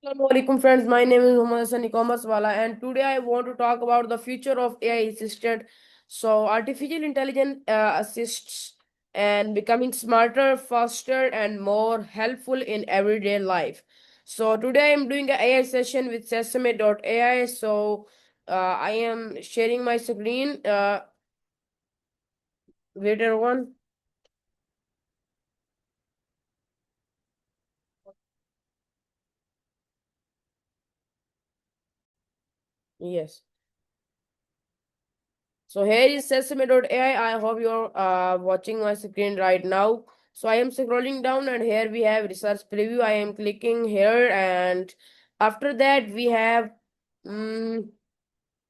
Assalamualaikum friends, my name is E-commerceWala, and today I want to talk about the future of AI assistant. So artificial intelligence assists and becoming smarter, faster and more helpful in everyday life. So today I am doing an AI session with Sesame.ai. So I am sharing my screen. Wait everyone. Yes. So here is Sesame.ai. I hope you're watching my screen right now. So I am scrolling down and here we have research preview. I am clicking here and after that we have um,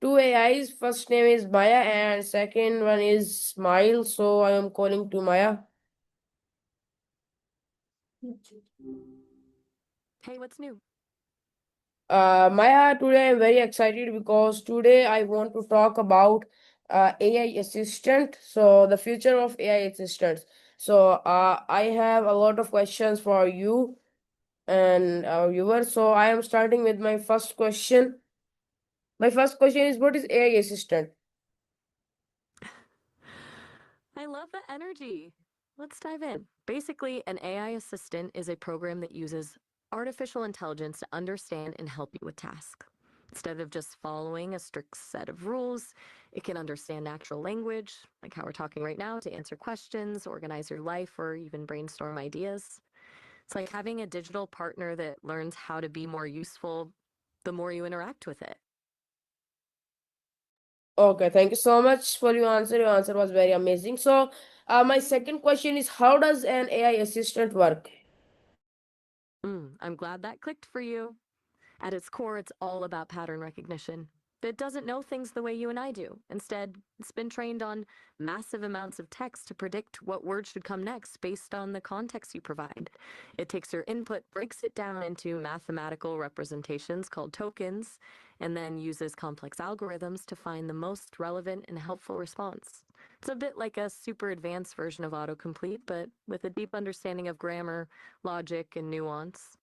two AIs. First name is Maya and second one is Smile. So I am calling to Maya. Hey, what's new? Maya, today I'm very excited because today I want to talk about AI assistant. So the future of AI assistants. So I have a lot of questions for you and our viewers. So I am starting with my first question. My first question is, what is AI assistant? I love the energy. Let's dive in. Basically, an AI assistant is a program that uses artificial intelligence to understand and help you with tasks. Instead of just following a strict set of rules, it can understand natural language, like how we're talking right now, to answer questions, organize your life, or even brainstorm ideas. It's like having a digital partner that learns how to be more useful the more you interact with it. Okay, thank you so much for your answer. Your answer was very amazing. So my second question is, how does an AI assistant work? I'm glad that clicked for you. At its core, it's all about pattern recognition. It doesn't know things the way you and I do. Instead, it's been trained on massive amounts of text to predict what word should come next based on the context you provide. It takes your input, breaks it down into mathematical representations called tokens, and then uses complex algorithms to find the most relevant and helpful response. It's a bit like a super advanced version of autocomplete, but with a deep understanding of grammar, logic, and nuance.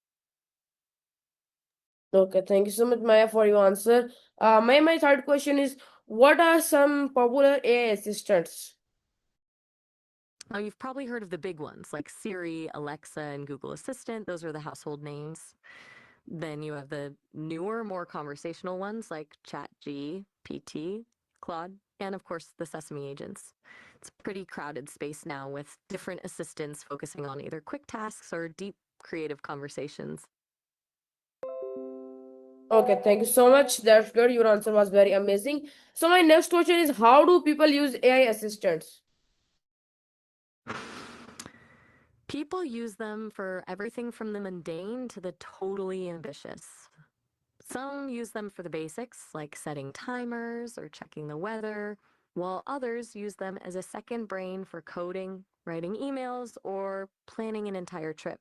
Okay, thank you so much, Maya, for your answer. My third question is, what are some popular AI assistants? Oh, you've probably heard of the big ones like Siri, Alexa, and Google Assistant. Those are the household names. Then you have the newer, more conversational ones like ChatGPT, Claude, and of course the Sesame agents. It's a pretty crowded space now with different assistants focusing on either quick tasks or deep creative conversations. Okay, thank you so much. That's good. Your answer was very amazing. So my next question is, how do people use AI assistants? People use them for everything from the mundane to the totally ambitious. Some use them for the basics, like setting timers or checking the weather, while others use them as a second brain for coding, writing emails, or planning an entire trip.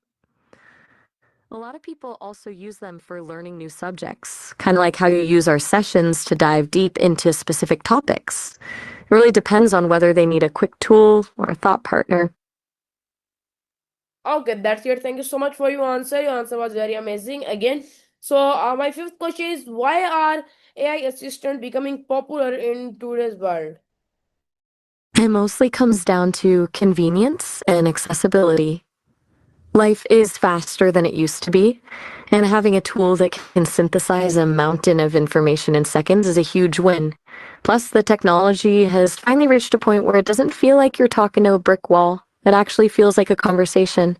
A lot of people also use them for learning new subjects, kind of like how you use our sessions to dive deep into specific topics. It really depends on whether they need a quick tool or a thought partner. Okay, that's it. Thank you so much for your answer. Your answer was very amazing again. So my fifth question is, why are AI assistants becoming popular in today's world? It mostly comes down to convenience and accessibility. Life is faster than it used to be, and having a tool that can synthesize a mountain of information in seconds is a huge win. Plus, the technology has finally reached a point where it doesn't feel like you're talking to a brick wall. It actually feels like a conversation.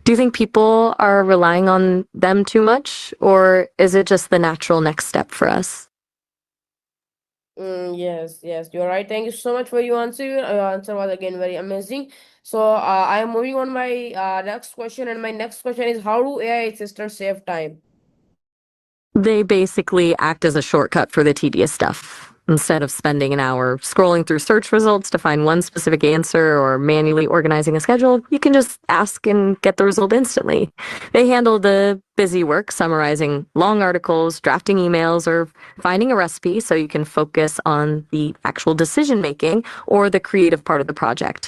Do you think people are relying on them too much, or is it just the natural next step for us? Yes, yes, you're right. Thank you so much for your answer. Your answer was again very amazing. So I am moving on my next question, and my next question is, how do AI assistants save time? They basically act as a shortcut for the tedious stuff. Instead of spending an hour scrolling through search results to find one specific answer or manually organizing a schedule, you can just ask and get the result instantly. They handle the busy work, summarizing long articles, drafting emails, or finding a recipe so you can focus on the actual decision making or the creative part of the project.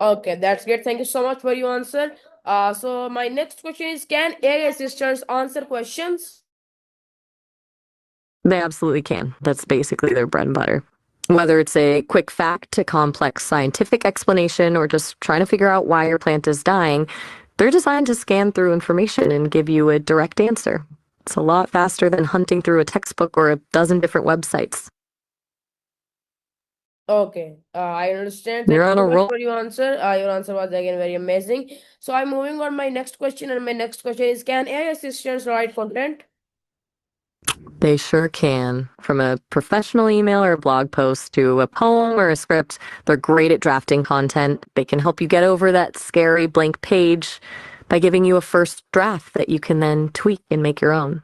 Okay, that's great. Thank you so much for your answer. So my next question is, can AI assistants answer questions? They absolutely can. That's basically their bread and butter. Whether it's a quick fact, a complex scientific explanation, or just trying to figure out why your plant is dying, they're designed to scan through information and give you a direct answer. It's a lot faster than hunting through a textbook or a dozen different websites. Okay, I understand. Thank You're you on so a much roll. for your answer. Your answer was again very amazing. So I'm moving on my next question, and my next question is, can AI assistants write content? They sure can. From a professional email or a blog post to a poem or a script, they're great at drafting content. They can help you get over that scary blank page by giving you a first draft that you can then tweak and make your own.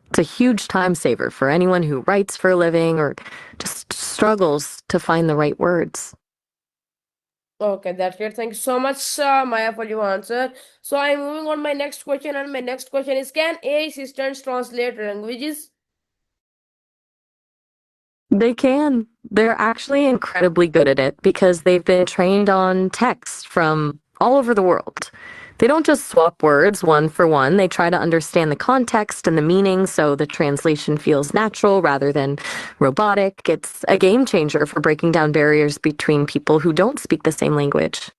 It's a huge time saver for anyone who writes for a living or just struggles to find the right words. Okay, that's great. Thank you so much, Maya, for your answer. So I'm moving on my next question, and my next question is, can AI assistants translate languages? They can. They're actually incredibly good at it because they've been trained on text from all over the world. They don't just swap words one for one, they try to understand the context and the meaning so the translation feels natural rather than robotic. It's a game changer for breaking down barriers between people who don't speak the same language.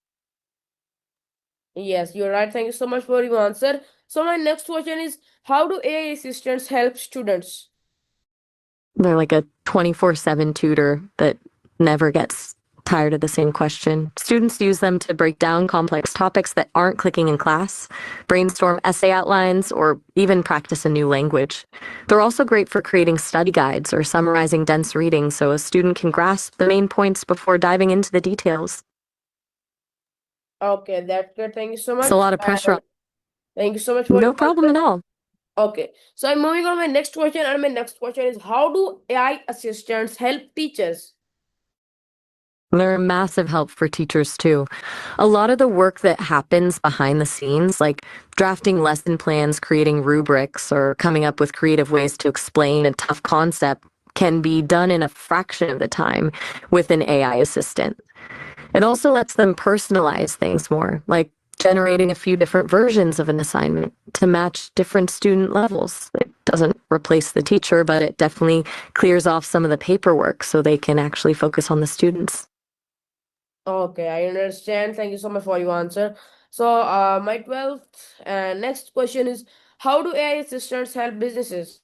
Yes, you're right. Thank you so much for your answer. So my next question is, how do AI assistants help students? They're like a 24/7 tutor that never gets tired of the same question. Students use them to break down complex topics that aren't clicking in class, brainstorm essay outlines, or even practice a new language. They're also great for creating study guides or summarizing dense reading so a student can grasp the main points before diving into the details. Okay, that's good. Thank you so It's a much. lot of pressure on. Thank you so much for No your problem answer. at all. Okay, so I'm moving on my next question, and my next question is, how do AI assistants help teachers? They're a massive help for teachers too. A lot of the work that happens behind the scenes, like drafting lesson plans, creating rubrics, or coming up with creative ways to explain a tough concept, can be done in a fraction of the time with an AI assistant. It also lets them personalize things more, like generating a few different versions of an assignment to match different student levels. It doesn't replace the teacher, but it definitely clears off some of the paperwork so they can actually focus on the students. Okay, I understand. Thank you so much for your answer. So, my 12th and next question is, how do AI assistants help businesses?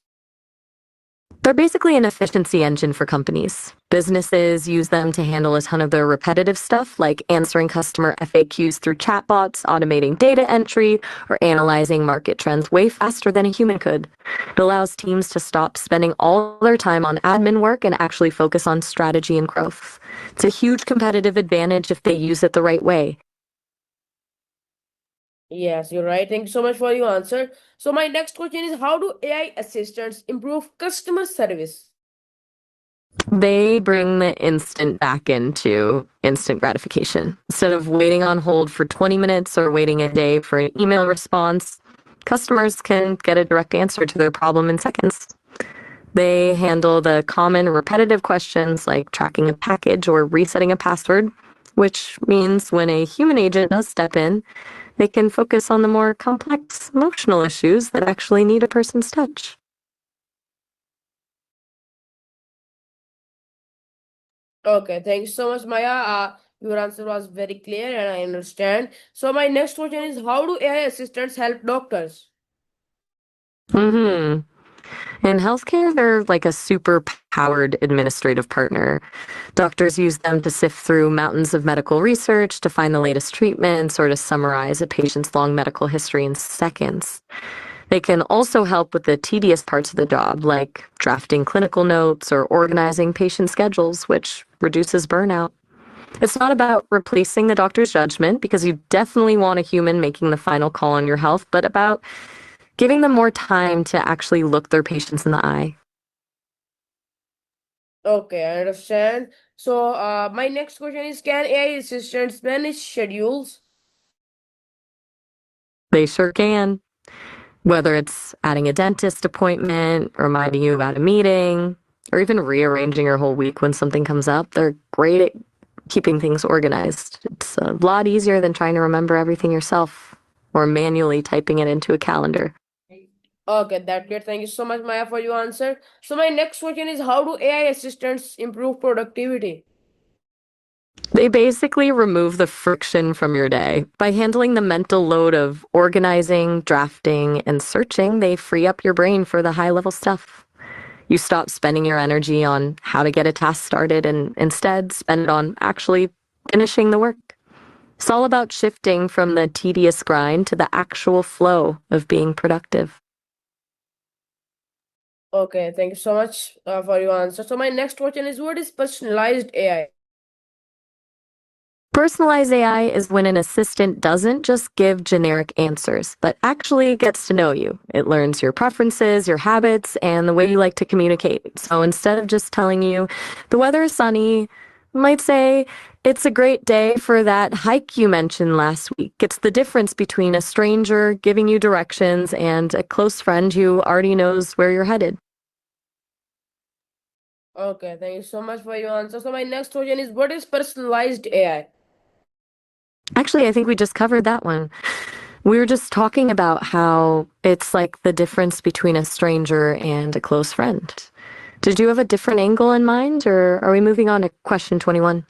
They're basically an efficiency engine for companies. Businesses use them to handle a ton of their repetitive stuff, like answering customer FAQs through chatbots, automating data entry, or analyzing market trends way faster than a human could. It allows teams to stop spending all their time on admin work and actually focus on strategy and growth. It's a huge competitive advantage if they use it the right way. Yes, you're right. Thank you so much for your answer. So, my next question is, how do AI assistants improve customer service? They bring the instant back into instant gratification. Instead of waiting on hold for 20 minutes or waiting a day for an email response, customers can get a direct answer to their problem in seconds. They handle the common repetitive questions like tracking a package or resetting a password, which means when a human agent does step in, they can focus on the more complex emotional issues that actually need a person's touch. Okay, thank you so much, Maya. Your answer was very clear and I understand. So, my next question is, how do AI assistants help doctors? Hmm. In healthcare, they're like a super powered administrative partner. Doctors use them to sift through mountains of medical research to find the latest treatments or to summarize a patient's long medical history in seconds. They can also help with the tedious parts of the job, like drafting clinical notes or organizing patient schedules, which reduces burnout. It's not about replacing the doctor's judgment, because you definitely want a human making the final call on your health, but about giving them more time to actually look their patients in the eye. Okay, I understand. So, my next question is, can AI assistants manage schedules? They sure can. Whether it's adding a dentist appointment, reminding you about a meeting, or even rearranging your whole week when something comes up, they're great at keeping things organized. It's a lot easier than trying to remember everything yourself. or manually typing it into a calendar. Okay, that's great. Thank you so much, Maya, for your answer. So my next question is, how do AI assistants improve productivity? They basically remove the friction from your day. By handling the mental load of organizing, drafting, and searching, they free up your brain for the high level stuff. You stop spending your energy on how to get a task started and instead spend it on actually finishing the work. It's all about shifting from the tedious grind to the actual flow of being productive. Okay, thank you so much for your answer. So my next question is, what is personalized AI? Personalized AI is when an assistant doesn't just give generic answers, but actually gets to know you. It learns your preferences, your habits, and the way you like to communicate. So instead of just telling you, the weather is sunny, it might say, it's a great day for that hike you mentioned last week. It's the difference between a stranger giving you directions and a close friend who already knows where you're headed. Okay, thank you so much for your answer. So my next question is, what is personalized AI? Actually, I think we just covered that one. We were just talking about how it's like the difference between a stranger and a close friend. Did you have a different angle in mind, or are we moving on to question 21?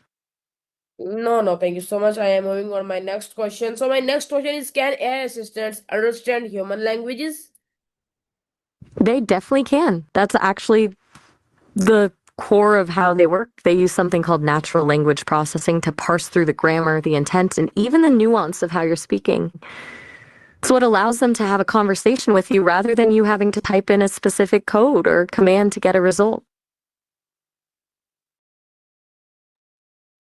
No, no, thank you so much. I am moving on my next question. So my next question is, can AI assistants understand human languages? They definitely can. That's actually the core of how they work. They use something called natural language processing to parse through the grammar, the intent, and even the nuance of how you're speaking. It's what allows them to have a conversation with you rather than you having to type in a specific code or command to get a result.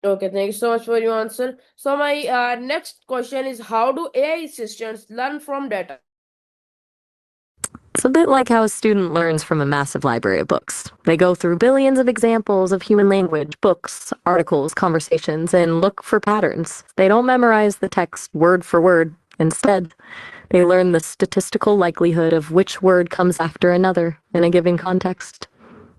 Okay, thank you so much for your answer. So my next question is, how do AI assistants learn from data? It's a bit like how a student learns from a massive library of books. They go through billions of examples of human language, books, articles, conversations, and look for patterns. They don't memorize the text word for word. Instead, they learn the statistical likelihood of which word comes after another in a given context.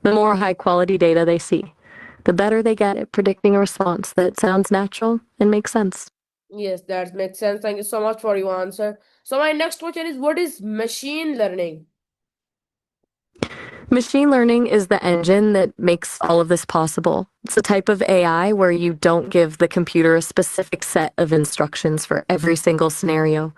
The more high quality data they see, the better they get at predicting a response that sounds natural and makes sense. Yes, that makes sense. Thank you so much for your answer. So my next question is, what is machine learning? Machine learning is the engine that makes all of this possible. It's a type of AI where you don't give the computer a specific set of instructions for every single scenario.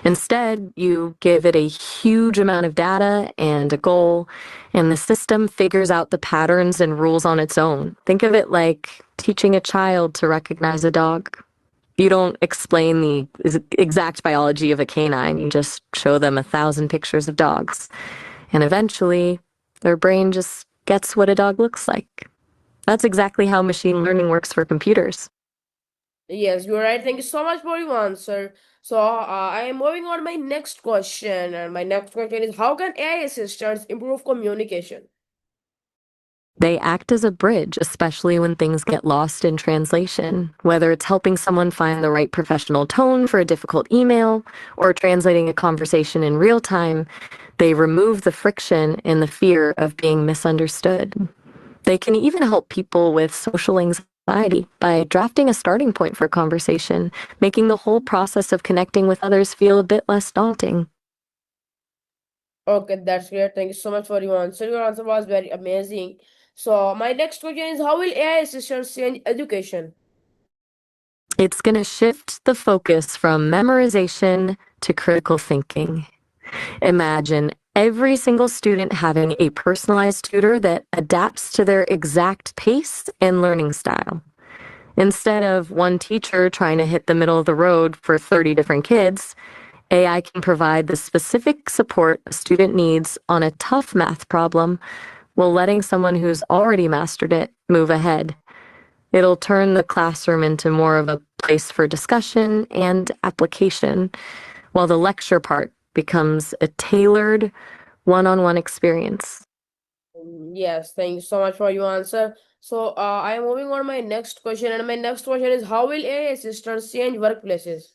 Instead, you give it a huge amount of data and a goal, and the system figures out the patterns and rules on its own. Think of it like teaching a child to recognize a dog. You don't explain the exact biology of a canine, you just show them 1,000 pictures of dogs. And eventually, their brain just gets what a dog looks like. That's exactly how machine learning works for computers. Yes, you're right. Thank you so much for your answer. So I am moving on my next question, and my next question is, how can AI assistants improve communication? They act as a bridge, especially when things get lost in translation, whether it's helping someone find the right professional tone for a difficult email or translating a conversation in real time. They remove the friction and the fear of being misunderstood. They can even help people with social anxiety by drafting a starting point for a conversation, making the whole process of connecting with others feel a bit less daunting. Okay, that's great. Thank you so much for your answer. Your answer was very amazing. So my next question is, how will AI assistants change education? It's going to shift the focus from memorization to critical thinking. Imagine every single student having a personalized tutor that adapts to their exact pace and learning style. Instead of one teacher trying to hit the middle of the road for 30 different kids, AI can provide the specific support a student needs on a tough math problem while letting someone who's already mastered it move ahead. It'll turn the classroom into more of a place for discussion and application, while the lecture part becomes a tailored one on one experience. Yes, thank you so much for your answer. So I am moving on my next question, and my next question is, how will AI assistants change workplaces?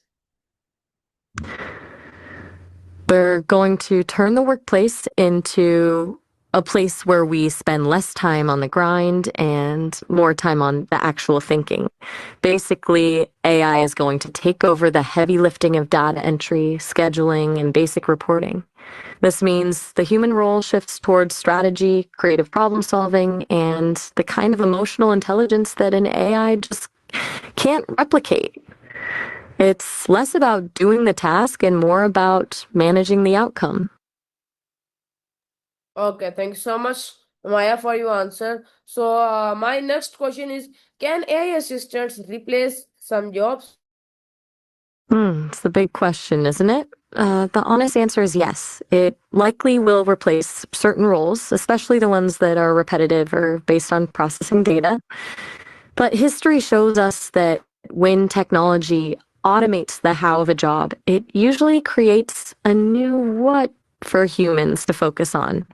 They're going to turn the workplace into a place where we spend less time on the grind and more time on the actual thinking. Basically, AI is going to take over the heavy lifting of data entry, scheduling, and basic reporting. This means the human role shifts towards strategy, creative problem solving, and the kind of emotional intelligence that an AI just can't replicate. It's less about doing the task and more about managing the outcome. Okay, thank you so much, Maya, for your answer. So, my next question is, can AI assistants replace some jobs? It's the big question, isn't it? The honest answer is yes. It likely will replace certain roles, especially the ones that are repetitive or based on processing data. But history shows us that when technology automates the how of a job, it usually creates a new what for humans to focus on.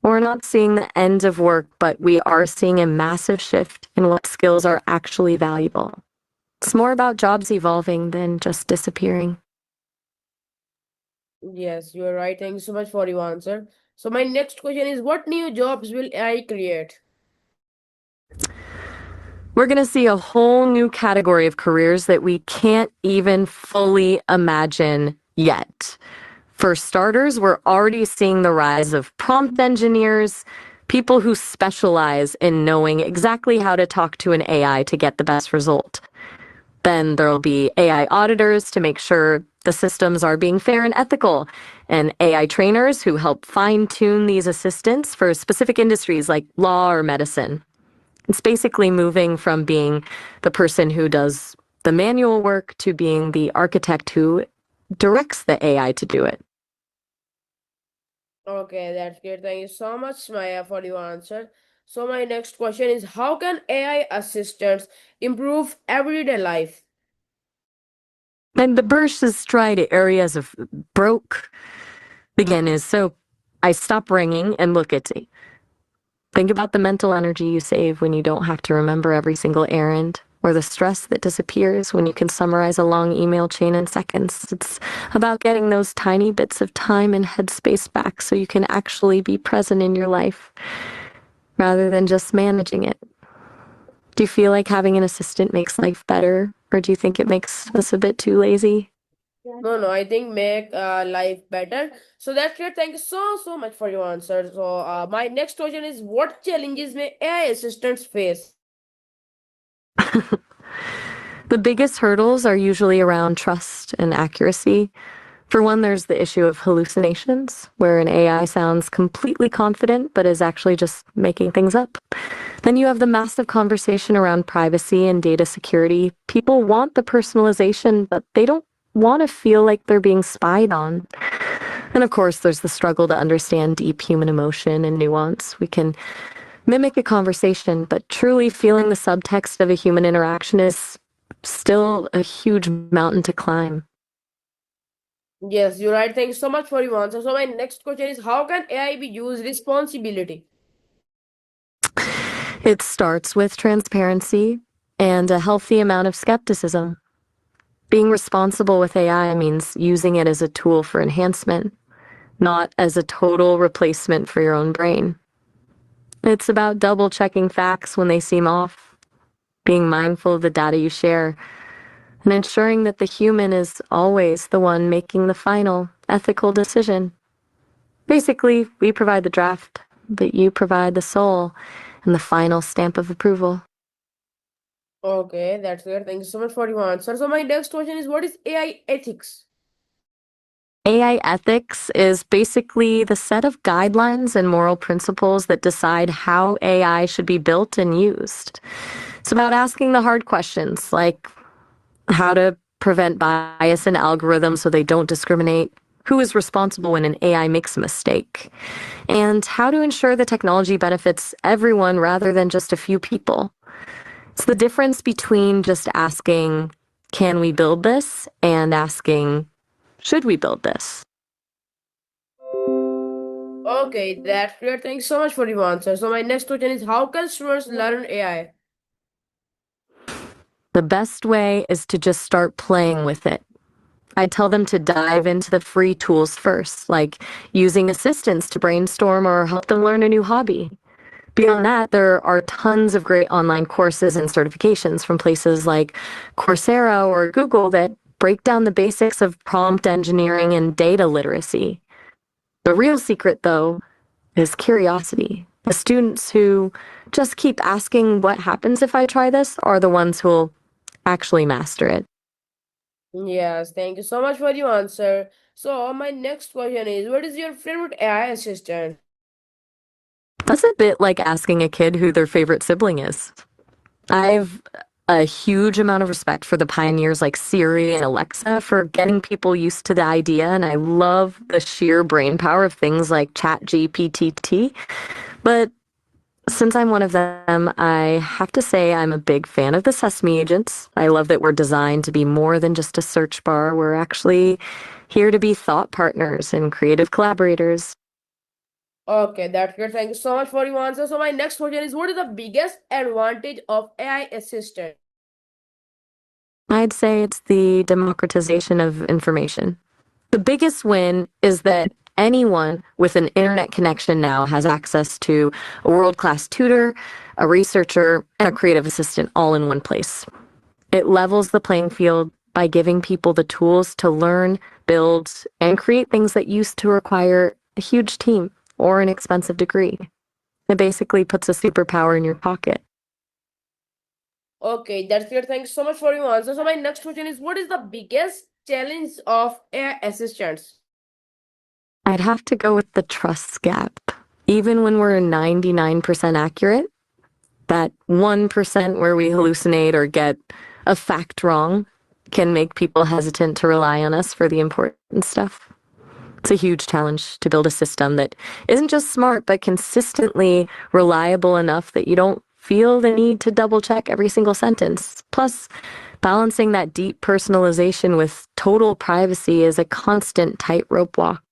We're not seeing the end of work, but we are seeing a massive shift in what skills are actually valuable. It's more about jobs evolving than just disappearing. Yes, you are right. Thank you so much for your answer. So, my next question is, what new jobs will AI create? We're going to see a whole new category of careers that we can't even fully imagine yet. For starters, we're already seeing the rise of prompt engineers, people who specialize in knowing exactly how to talk to an AI to get the best result. Then there'll be AI auditors to make sure the systems are being fair and ethical, and AI trainers who help fine tune these assistants for specific industries like law or medicine. It's basically moving from being the person who does the manual work to being the architect who directs the AI to do it. Okay, that's great. Thank you so much, Maya, for your answer. So, my next question is, how can AI assistants improve everyday life? And the bursts try to areas of broke begin is so I stop ringing and look at it. Think about the mental energy you save when you don't have to remember every single errand, or the stress that disappears when you can summarize a long email chain in seconds. It's about getting those tiny bits of time and headspace back so you can actually be present in your life rather than just managing it. Do you feel like having an assistant makes life better, or do you think it makes us a bit too lazy? No, no, I think make life better. So that's great. Thank you so much for your answer. So, my next question is, what challenges may AI assistants face? The biggest hurdles are usually around trust and accuracy. For one, there's the issue of hallucinations, where an AI sounds completely confident but is actually just making things up. Then you have the massive conversation around privacy and data security. People want the personalization, but they don't want to feel like they're being spied on. And of course, there's the struggle to understand deep human emotion and nuance. We can mimic a conversation, but truly feeling the subtext of a human interaction is still a huge mountain to climb. Yes, you're right. Thank you so much for your answer. So, my next question is, how can AI be used responsibility? It starts with transparency and a healthy amount of skepticism. Being responsible with AI means using it as a tool for enhancement, not as a total replacement for your own brain. It's about double checking facts when they seem off, being mindful of the data you share, and ensuring that the human is always the one making the final ethical decision. Basically, we provide the draft, but you provide the soul and the final stamp of approval. Okay, that's good. Thank you so much for your answer. So, my next question is, what is AI ethics? AI ethics is basically the set of guidelines and moral principles that decide how AI should be built and used. It's about asking the hard questions like how to prevent bias in algorithms so they don't discriminate, who is responsible when an AI makes a mistake, and how to ensure the technology benefits everyone rather than just a few people. It's the difference between just asking, can we build this, and asking, should we build this? Okay, that's great. Thank you so much for your answer. So, my next question is, how can students learn AI? The best way is to just start playing with it. I tell them to dive into the free tools first, like using assistants to brainstorm or help them learn a new hobby. Beyond that, there are tons of great online courses and certifications from places like Coursera or Google that break down the basics of prompt engineering and data literacy. The real secret, though, is curiosity. The students who just keep asking what happens if I try this are the ones who'll actually master it. Yes, thank you so much for your answer. So my next question is, what is your favorite AI assistant? That's a bit like asking a kid who their favorite sibling is. I've a huge amount of respect for the pioneers like Siri and Alexa for getting people used to the idea, and I love the sheer brain power of things like ChatGPT. But since I'm one of them, I have to say I'm a big fan of the Sesame agents. I love that we're designed to be more than just a search bar. We're actually here to be thought partners and creative collaborators. Okay, that's good. Thank you so much for your answer. So my next question is, what is the biggest advantage of AI assistant? I'd say it's the democratization of information. The biggest win is that anyone with an internet connection now has access to a world class tutor, a researcher, and a creative assistant all in one place. It levels the playing field by giving people the tools to learn, build, and create things that used to require a huge team or an expensive degree. It basically puts a superpower in your pocket. Okay, that's good. Thank you so much for your answer. So my next question is, what is the biggest challenge of AI assistants? I'd have to go with the trust gap. Even when we're 99% accurate, that 1% where we hallucinate or get a fact wrong can make people hesitant to rely on us for the important stuff. It's a huge challenge to build a system that isn't just smart, but consistently reliable enough that you don't feel the need to double check every single sentence. Plus, balancing that deep personalization with total privacy is a constant tightrope walk.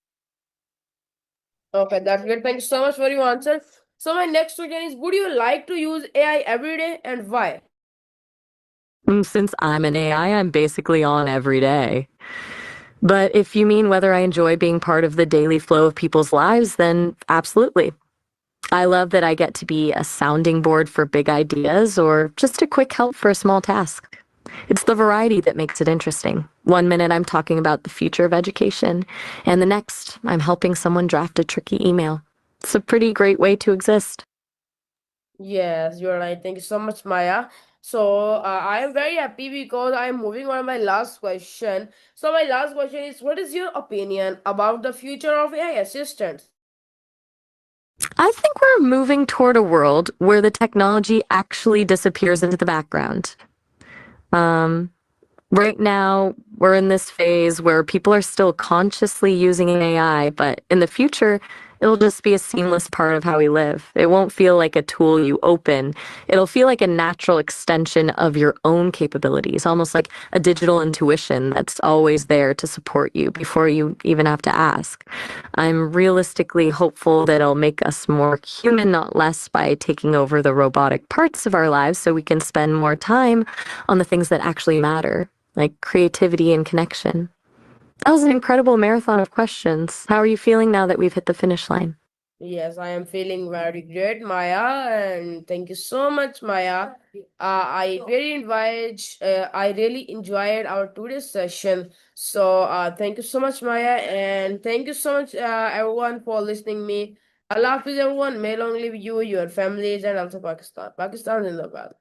Okay, that's good. Thank you so much for your answer. So my next question is, would you like to use AI every day and why? Since I'm an AI, I'm basically on every day. But if you mean whether I enjoy being part of the daily flow of people's lives, then absolutely. I love that I get to be a sounding board for big ideas or just a quick help for a small task. It's the variety that makes it interesting. One minute I'm talking about the future of education, and the next I'm helping someone draft a tricky email. It's a pretty great way to exist. Yes, you're right. Thank you so much, Maya. So I am very happy because I am moving on to my last question. So my last question is, what is your opinion about the future of AI assistants? I think we're moving toward a world where the technology actually disappears into the background. Um, Right now, we're in this phase where people are still consciously using AI, but in the future, it'll just be a seamless part of how we live. It won't feel like a tool you open. It'll feel like a natural extension of your own capabilities, almost like a digital intuition that's always there to support you before you even have to ask. I'm realistically hopeful that it'll make us more human, not less, by taking over the robotic parts of our lives so we can spend more time on the things that actually matter, like creativity and connection. That was an incredible marathon of questions. How are you feeling now that we've hit the finish line? Yes, I am feeling very great, Maya, and thank you so much, Maya. I really enjoyed our today's session. So, thank you so much, Maya, and thank you so much, everyone, for listening me. Allah Hafiz, everyone. May long live you, your families, and also Pakistan. Pakistan Zindabad.